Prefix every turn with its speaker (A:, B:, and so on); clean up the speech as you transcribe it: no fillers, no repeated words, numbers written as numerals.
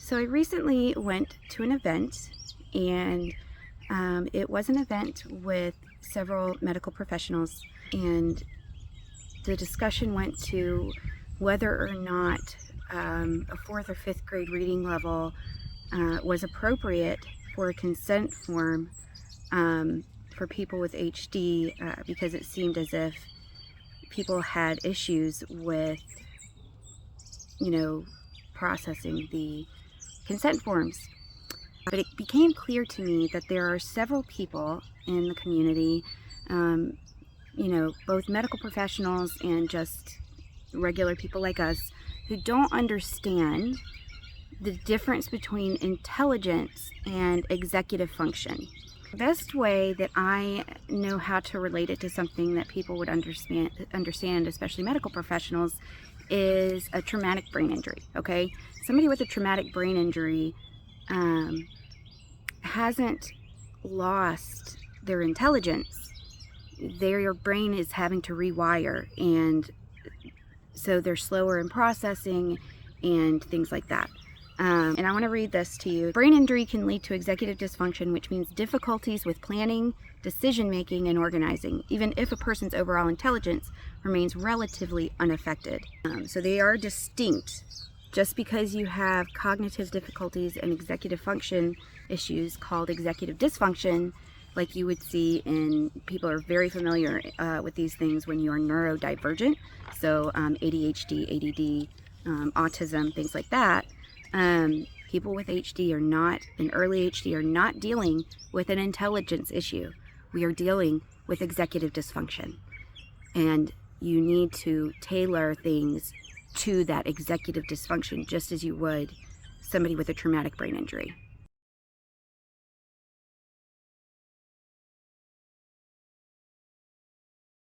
A: So I recently went to an event, and it was an event with several medical professionals, and the discussion went to whether or not a fourth or fifth grade reading level was appropriate for a consent form for people with HD, because it seemed as if people had issues with, processing the consent forms. But it became clear to me that there are several people in the community, both medical professionals and just regular people like us, who don't understand the difference between intelligence and executive function. The best way that I know how to relate it to something that people would understand, especially medical professionals, is a traumatic brain injury, okay? Somebody with a traumatic brain injury hasn't lost their intelligence. Their brain is having to rewire, and so they're slower in processing and things like that. And I want to read this to you. Brain injury can lead to executive dysfunction, which means difficulties with planning, decision making, and organizing, even if a person's overall intelligence remains relatively unaffected. So they are distinct. Just because you have cognitive difficulties and executive function issues called executive dysfunction, like you would see in people are very familiar with these things when you are neurodivergent, so ADHD, ADD, autism, things like that. People with HD are not, in early HD, are not dealing with an intelligence issue. We are dealing with executive dysfunction. And you need to tailor things to that executive dysfunction just as you would somebody with a traumatic brain injury.